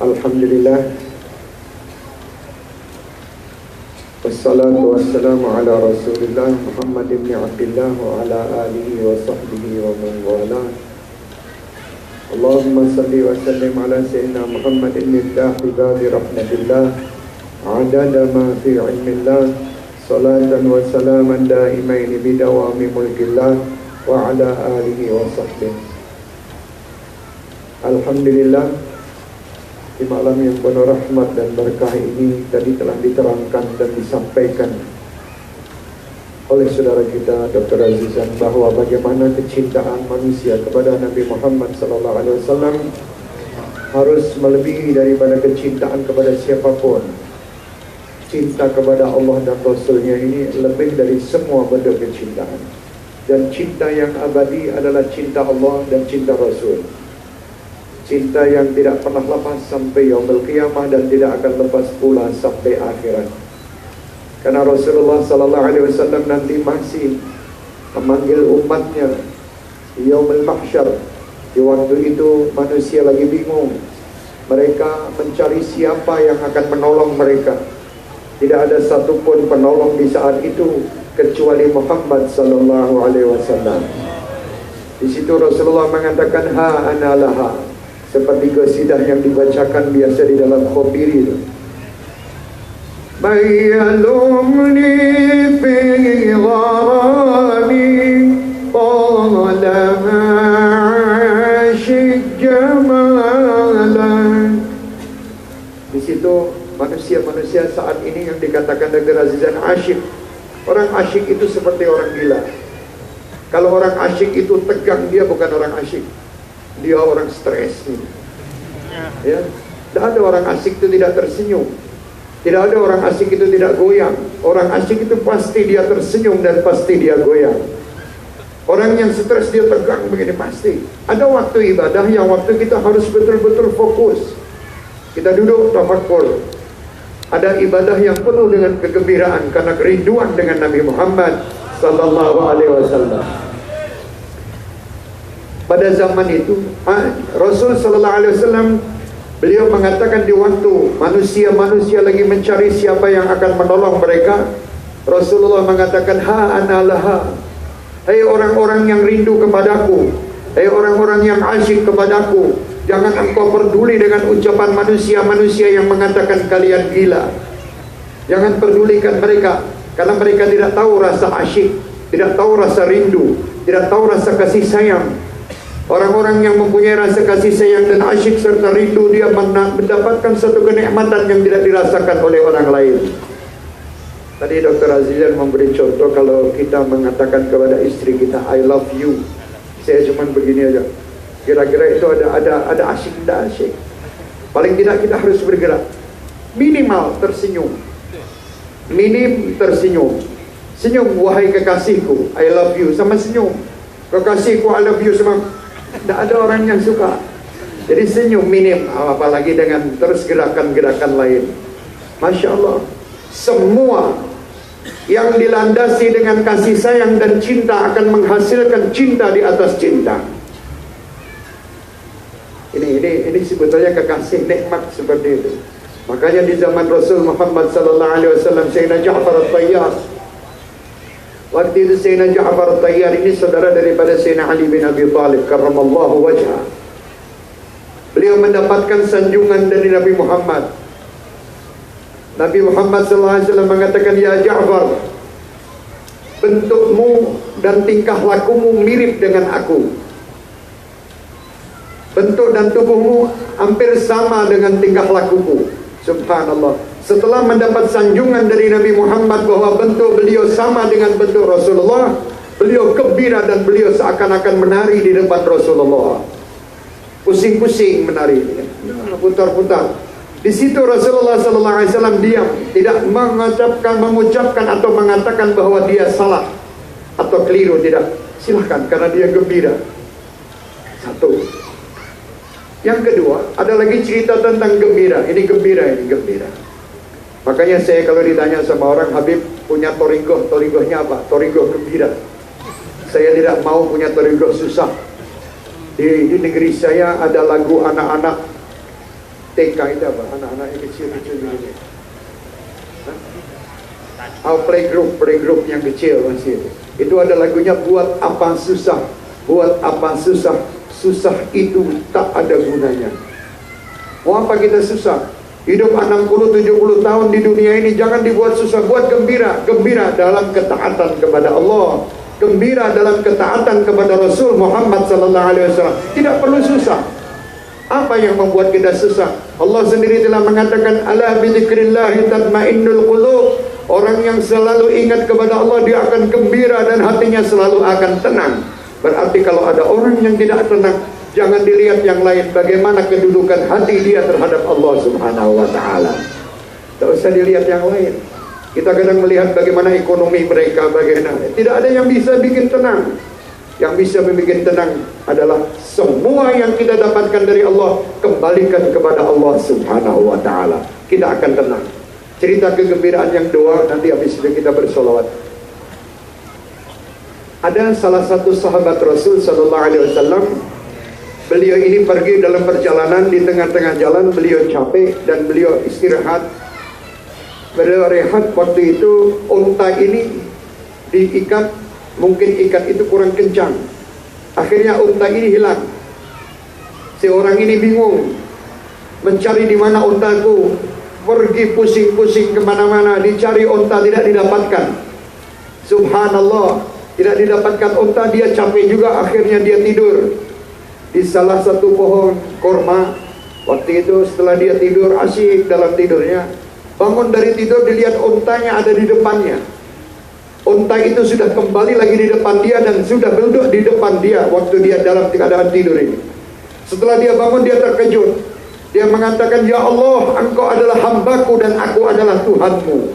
Alhamdulillah. Wassalatu wassalamu ala Rasulillah Muhammad ibn Abdullah wa ala alihi wa sahbihi wa man wala. Allahumma salli wa sallim ala sayyidina Muhammadin miftah babi rahmatillah adada ma fi ilmillah salatan wa salaman daimaini bidawami mulkillah wa ala alihi wa sahbihi. Alhamdulillah, di malam yang penuh rahmat dan berkah ini tadi telah diterangkan dan disampaikan oleh saudara kita Dr. Azizan bahwa bagaimana kecintaan manusia kepada Nabi Muhammad SAW harus melebihi daripada kecintaan kepada siapapun. Cinta kepada Allah dan Rasulnya ini lebih dari semua bentuk kecintaan. Dan cinta yang abadi adalah cinta Allah dan cinta Rasul. Cinta yang tidak pernah lepas sampai yaumul qiyamah dan tidak akan lepas pula sampai akhirat. Karena Rasulullah SAW nanti masih memanggil umatnya di yaumul mahsyar. Di waktu itu manusia lagi bingung. Mereka mencari siapa yang akan menolong mereka. Tidak ada satupun penolong di saat itu kecuali Muhammad SAW. Di situ Rasulullah mengatakan ha ana laha, seperti qasidah yang dibacakan biasa di dalam khobiri itu. Bayyalumni fi gharami qalama asyik jamalan. Di situ manusia-manusia saat ini yang dikatakan Dr. Azizan asyik. Orang asyik itu seperti orang gila. Kalau orang asyik itu tegang, dia bukan orang asyik. Dia orang stres. Ya, tidak ada orang asyik itu tidak tersenyum. Tidak ada orang asyik itu tidak goyang. Orang asyik itu pasti dia tersenyum dan pasti dia goyang. Orang yang stres dia tegang begini pasti. Ada waktu ibadah yang waktu kita harus betul-betul fokus. Kita duduk tafakkur. Ada ibadah yang penuh dengan kegembiraan karena kerinduan dengan Nabi Muhammad sallallahu alaihi wasallam. Pada zaman itu Rasul sallallahu alaihi wasallam beliau mengatakan di waktu manusia-manusia lagi mencari siapa yang akan menolong mereka, Rasulullah mengatakan ha ana laha. Hai orang-orang yang rindu kepadaku, hai orang-orang yang asyik kepadaku, jangan engkau peduli dengan ucapan manusia-manusia yang mengatakan kalian gila. Jangan pedulikan mereka karena mereka tidak tahu rasa asyik, tidak tahu rasa rindu, tidak tahu rasa kasih sayang. Orang-orang yang mempunyai rasa kasih sayang dan asyik serta rindu, dia mendapatkan satu kenikmatan yang tidak dirasakan oleh orang lain. Tadi Dr. Azizan memberi contoh kalau kita mengatakan kepada istri kita I love you. Saya cuma begini aja. Kira-kira itu ada asyik tidak asyik. Paling tidak kita harus bergerak. Minimal tersenyum. Minim tersenyum. Senyum wahai kekasihku, I love you, sama senyum. Kekasihku I love you sama. Tidak ada orang yang suka. Jadi senyum minim, apalagi dengan terus gerakan-gerakan lain. Masya Allah. Semua yang dilandasi dengan kasih sayang dan cinta akan menghasilkan cinta di atas cinta. Ini sebetulnya kekasih nikmat seperti itu. Makanya di zaman Rasul Muhammad sallallahu alaihi wasallam, Sayyidina Ja'far At-Tayyar, waktu itu Sayyidina Ja'far At-Tayyar ini saudara daripada Sayyidina Ali bin Abi Thalib karramallahu wajhah. Beliau mendapatkan sanjungan dari Nabi Muhammad. Nabi Muhammad SAW mengatakan, ya Ja'far, bentukmu dan tingkah lakumu mirip dengan aku. Bentuk dan tubuhmu hampir sama dengan tingkah lakuku. Subhanallah. Setelah mendapat sanjungan dari Nabi Muhammad bahwa bentuk beliau sama dengan bentuk Rasulullah, beliau gembira dan beliau seakan-akan menari di depan Rasulullah. Pusing-pusing menari, putar-putar. Di situ Rasulullah SAW diam, tidak mengucapkan atau mengatakan bahwa dia salah atau keliru, tidak. Silahkan, karena dia gembira. Satu. Yang kedua, ada lagi cerita tentang gembira. Ini gembira. Makanya saya kalau ditanya sama orang, Habib punya torigohnya apa? Torigoh gembira. Saya tidak mau punya torigoh susah. Di negeri saya ada lagu anak-anak TK itu apa? Anak-anak yang kecil-kecil begini. Oh, playgroup yang kecil masih. Itu ada lagunya, buat apa susah, buat apa susah, susah itu tak ada gunanya. Mau apa kita susah? Hidup 60-70 tahun di dunia ini, jangan dibuat susah, buat gembira. Gembira dalam ketaatan kepada Allah, gembira dalam ketaatan kepada Rasul Muhammad SAW. Tidak perlu susah. Apa yang membuat kita susah? Allah sendiri telah mengatakan, ala bidzikrillahi tatmainnul qulub. Orang yang selalu ingat kepada Allah, dia akan gembira dan hatinya selalu akan tenang. Berarti kalau ada orang yang tidak tenang, jangan dilihat yang lain, bagaimana kedudukan hati dia terhadap Allah Subhanahu wa ta'ala. Tak usah dilihat yang lain. Kita kadang melihat bagaimana ekonomi mereka, bagaimana. Tidak ada yang bisa bikin tenang. Yang bisa membuat tenang adalah semua yang kita dapatkan dari Allah, kembalikan kepada Allah Subhanahu wa ta'ala. Kita akan tenang. Cerita kegembiraan yang doa, nanti habis itu kita bersolawat. Ada salah satu sahabat Rasul Sallallahu Alaihi Wasallam. Beliau ini pergi dalam perjalanan, di tengah-tengah jalan beliau capek dan beliau istirahat. Beliau rehat, waktu itu unta ini diikat, mungkin ikat itu kurang kencang. Akhirnya unta ini hilang. Si orang ini bingung, mencari di mana untaku. Pergi pusing-pusing kemana-mana, dicari unta tidak didapatkan. Subhanallah, tidak didapatkan unta, dia capek juga, akhirnya dia tidur di salah satu pohon korma. Waktu itu setelah dia tidur, asyik dalam tidurnya, bangun dari tidur, dilihat untanya ada di depannya. Unta itu sudah kembali lagi di depan dia dan sudah duduk di depan dia waktu dia dalam keadaan tidur ini. Setelah dia bangun, dia terkejut. Dia mengatakan, ya Allah, engkau adalah hambaku dan aku adalah Tuhanmu.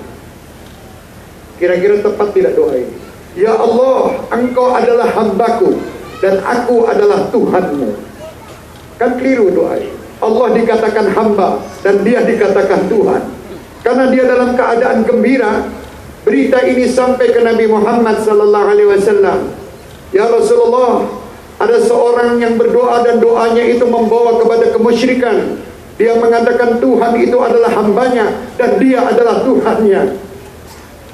Kira-kira tepat tidak doa ini? Ya Allah, engkau adalah hambaku dan aku adalah Tuhanmu. Kan keliru doa ini. Allah dikatakan hamba dan dia dikatakan Tuhan. Karena dia dalam keadaan gembira. Berita ini sampai ke Nabi Muhammad SAW. Ya Rasulullah, ada seorang yang berdoa dan doanya itu membawa kepada kemusyrikan. Dia mengatakan Tuhan itu adalah hambanya dan dia adalah Tuhannya.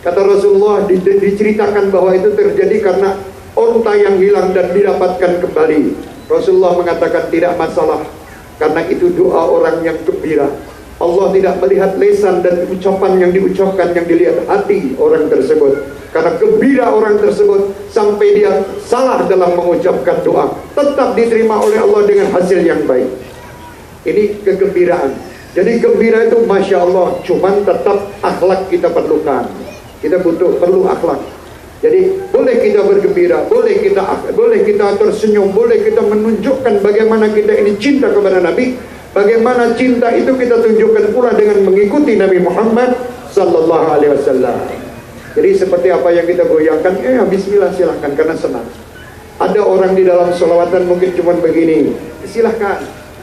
Kata Rasulullah, diceritakan bahwa itu terjadi karena unta yang hilang dan didapatkan kembali. Rasulullah mengatakan tidak masalah, karena itu doa orang yang gembira. Allah tidak melihat lisan dan ucapan yang diucapkan, yang dilihat hati orang tersebut. Karena gembira orang tersebut sampai dia salah dalam mengucapkan doa, tetap diterima oleh Allah dengan hasil yang baik. Ini kegembiraan. Jadi gembira itu Masya Allah, cuman tetap akhlak kita perlukan. Kita perlu akhlak. Jadi boleh kita bergembira, boleh kita tersenyum, boleh kita menunjukkan bagaimana kita ini cinta kepada Nabi. Bagaimana cinta itu kita tunjukkan pula dengan mengikuti Nabi Muhammad Sallallahu Alaihi Wasallam. Jadi seperti apa yang kita goyangkan, bismillah silahkan, karena senang. Ada orang di dalam sholawatan mungkin cuma begini, silahkan.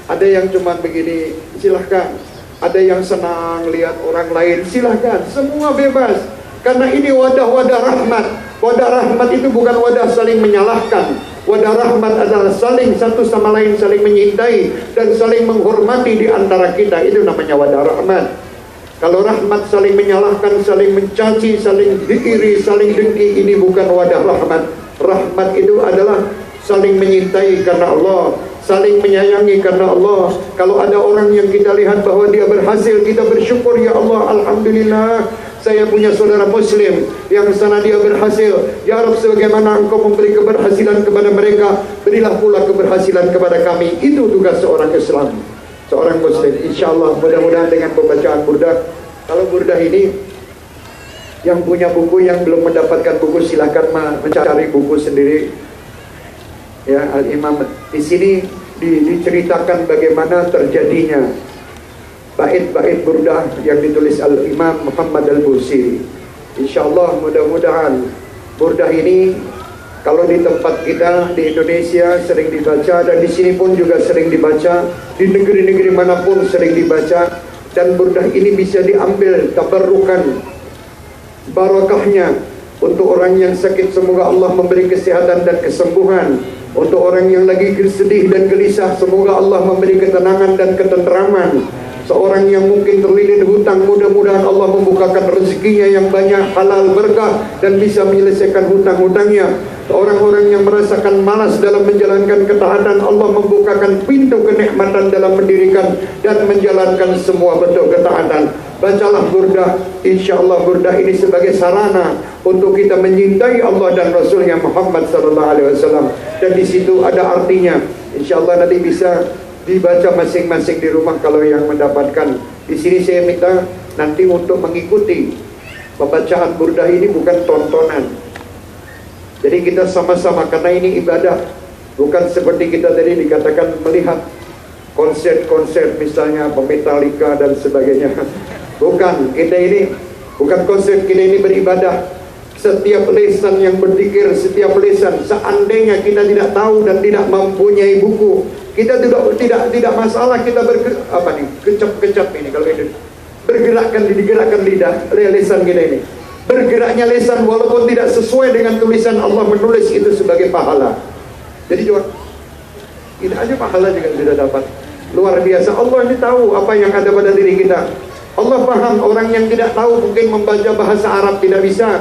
Ada yang cuma begini, silahkan. Ada yang senang lihat orang lain, silahkan. Semua bebas. Karena ini wadah-wadah rahmat. Wadah rahmat itu bukan wadah saling menyalahkan. Wadah rahmat adalah saling satu sama lain saling menyintai dan saling menghormati di antara kita. Itu namanya wadah rahmat. Kalau rahmat saling menyalahkan, saling mencaci, saling diiri, saling dengki, ini bukan wadah rahmat. Rahmat itu adalah saling menyintai karena Allah, saling menyayangi karena Allah. Kalau ada orang yang kita lihat bahwa dia berhasil, kita bersyukur, ya Allah, alhamdulillah, saya punya saudara muslim yang sana dia berhasil. Ya Rabb, sebagaimana engkau memberi keberhasilan kepada mereka, berilah pula keberhasilan kepada kami. Itu tugas seorang Islam, seorang muslim. Insyaallah mudah-mudahan dengan pembacaan burdah. Kalau burdah ini, yang punya buku, yang belum mendapatkan buku, silakan mencari buku sendiri. Ya, Al-Imam di sini diceritakan bagaimana terjadinya bait-bait burdah yang ditulis Al-Imam Muhammad Al-Busiri. Insyaallah mudah-mudahan burdah ini kalau di tempat kita di Indonesia sering dibaca, dan di sini pun juga sering dibaca, di negeri-negeri manapun sering dibaca, dan burdah ini bisa diambil tabarrukan, barakahnya untuk orang yang sakit, semoga Allah memberi kesehatan dan kesembuhan. Untuk orang yang lagi sedih dan gelisah, semoga Allah memberi ketenangan dan ketenteraman. Seorang yang mungkin terlilit hutang, mudah-mudahan Allah membukakan rezekinya yang banyak, halal, berkah, dan bisa menyelesaikan hutang-hutangnya. Orang-orang yang merasakan malas dalam menjalankan ketaatan, Allah membukakan pintu kenikmatan dalam mendirikan dan menjalankan semua bentuk ketaatan. Bacalah burdah, insyaallah burdah ini sebagai sarana untuk kita menyintai Allah dan Rasulnya Muhammad SAW. Dan di situ ada artinya. Insyaallah nanti bisa dibaca masing-masing di rumah kalau yang mendapatkan. Di sini saya minta nanti untuk mengikuti pembacaan burdah ini bukan tontonan. Jadi kita sama-sama, karena ini ibadah, bukan seperti kita tadi dikatakan melihat konser-konser misalnya Metallica dan sebagainya. Bukan, kita ini bukan konser, kita ini beribadah. Setiap lesan yang berzikir, setiap lesan, seandainya kita tidak tahu dan tidak mempunyai buku, kita tidak masalah kita kecap ini kalau itu digerakkan lidah lesan kita ini. Bergeraknya lesan walaupun tidak sesuai dengan tulisan, Allah menulis itu sebagai pahala. Jadi juga tidak aja pahala juga sudah dapat. Luar biasa, Allah ini tahu apa yang ada pada diri kita. Allah paham. Orang yang tidak tahu mungkin membaca bahasa Arab tidak bisa,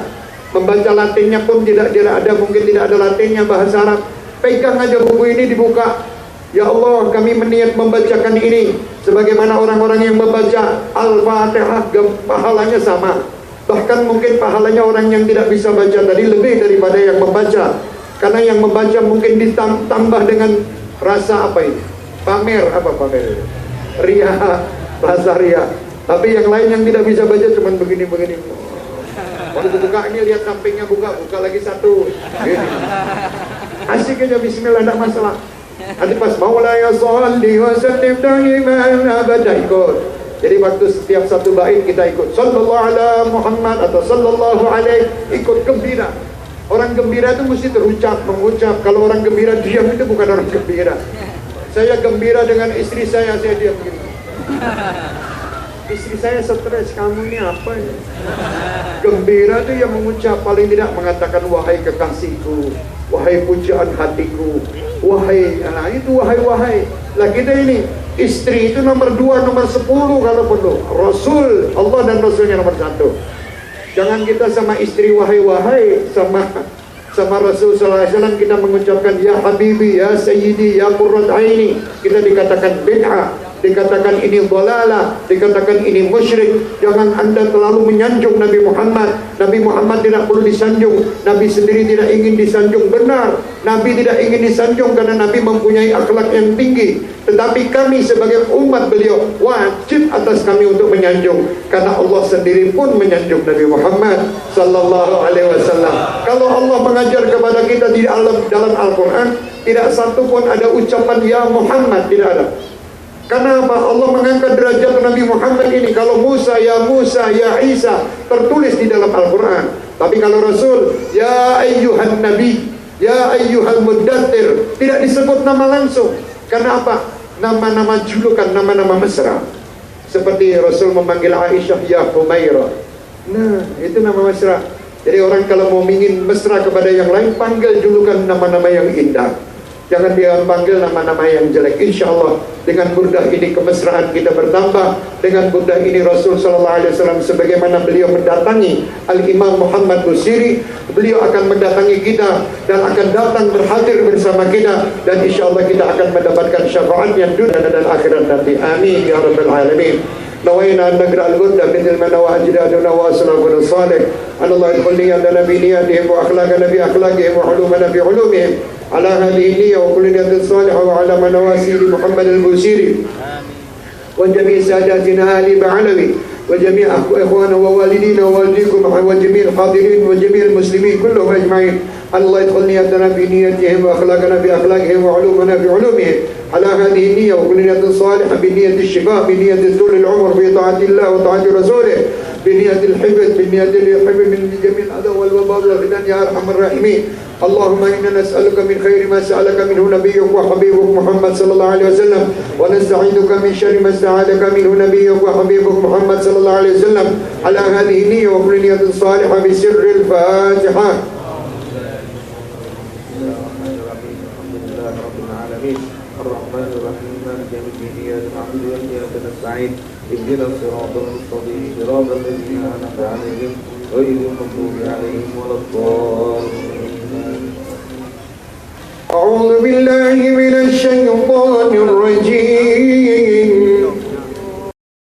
membaca Latinnya pun tidak ada, mungkin tidak ada Latinnya bahasa Arab. Pegang aja buku ini, dibuka. Ya Allah, kami meniat membacakan ini sebagaimana orang-orang yang membaca Al-Fatihah, pahalanya sama. Bahkan mungkin pahalanya orang yang tidak bisa baca tadi lebih daripada yang membaca. Karena yang membaca mungkin ditambah dengan rasa apa ini? Pamer, ria, rasa ria. Tapi yang lain yang tidak bisa baca cuman begini-begini. Kalau buka ini lihat sampingnya, buka lagi satu. Gini. Asik aja bismillah, tidak masalah. Nanti pas maulaya sholli wa sallim daiman abada ikut. Jadi waktu setiap satu bait kita ikut sallallahu ala Muhammad atau sallallahu alaihi, ikut gembira. Orang gembira itu mesti mengucap. Kalau orang gembira diam itu bukan orang gembira. Saya gembira dengan istri saya diam begini. Istri saya stres, kamu ini apa ya? Gembira itu yang mengucap, paling tidak mengatakan wahai kekasihku, wahai pujaan hatiku, wahai, nah itu wahai. Lah kita ini istri itu nomor 2, nomor 10 kalau perlu. Rasul, Allah dan Rasulnya nomor 1. Jangan kita sama istri wahai, sama Rasul SAW kita mengucapkan ya Habibi, ya Sayyidi, ya Qurrat Aini. Kita dikatakan bid'ah, dikatakan ini dhalalah, dikatakan ini musyrik. Jangan anda terlalu menyanjung Nabi Muhammad. Nabi Muhammad tidak perlu disanjung. Nabi sendiri tidak ingin disanjung. Benar, Nabi tidak ingin disanjung karena Nabi mempunyai akhlak yang tinggi. Tetapi kami sebagai umat beliau wajib atas kami untuk menyanjung, karena Allah sendiri pun menyanjung Nabi Muhammad sallallahu alaihi wasallam. Kalau Allah mengajar kepada kita di dalam Al-Quran, tidak satu pun ada ucapan ya Muhammad, tidak ada. Karena apa? Allah mengangkat derajat Nabi Muhammad ini. Kalau Musa, ya Isa tertulis di dalam Al-Quran. Tapi kalau Rasul, ya ayyuhan nabi, ya ayyuhal muddathir, tidak disebut nama langsung. Karena apa? Nama-nama julukan, nama-nama mesra. Seperti Rasul memanggil Aisyah ya Humairah. Nah, itu nama mesra. Jadi orang kalau mau ingin mesra kepada yang lain, panggil julukan nama-nama yang indah. Jangan dia panggil nama-nama yang jelek. Insya Allah dengan burdah ini kemesraan kita bertambah. Dengan burdah ini Rasul SAW sebagaimana beliau mendatangi Al-Imam Muhammad Busiri, beliau akan mendatangi kita dan akan datang berhadir bersama kita, dan insya Allah kita akan mendapatkan syafaatnya dunia dan akhirat nanti. Amin ya Rabbal Alamin. نوينا أن نقرأ الغدة مثل ما نوى أجدادنا وأسلافنا الصالح. أن الله يدخل نياتنا بنياتهم وأخلاقنا بأخلاقهم وعلومنا بعلومهم على هذه النية وكل نية صالحة وعلى منواسي محمد البوسيري وجميع ساداتنا آل بعلوي وجميع إخواننا ووالدينا ووالديكم وجميع الحاضرين وجميع المسلمين كلهم أجمعين. الله يدخل نياتنا بنياتهم وأخلاقنا بأخلاقهم وعلومنا بعلومهم على هذه النية وكل نية صالحة بنية الشفاء بنية طول العمر في طاعة الله وطاعة رسوله بنية الحفظ بنية الحفظ من جميع الأذى والوباء والفتن يا أرحم الراحمين. اللهم إنا نسألك من خير ما سألك منه نبيك وحبيبك محمد صلى الله عليه وسلم ونستعيذك من شر ما استعاذك منه نبيك وحبيبك محمد صلى الله عليه وسلم على هذه النية وكل نية صالحة بسر الفاتحة. الرحمن الرحيم الرحمن الرحيم مالك يوم الدين إياك نعبد وإياك نستعين اهدنا الصراط المستقيم صراط الذين أنعمت عليهم غير المغضوب عليهم ولا الضالين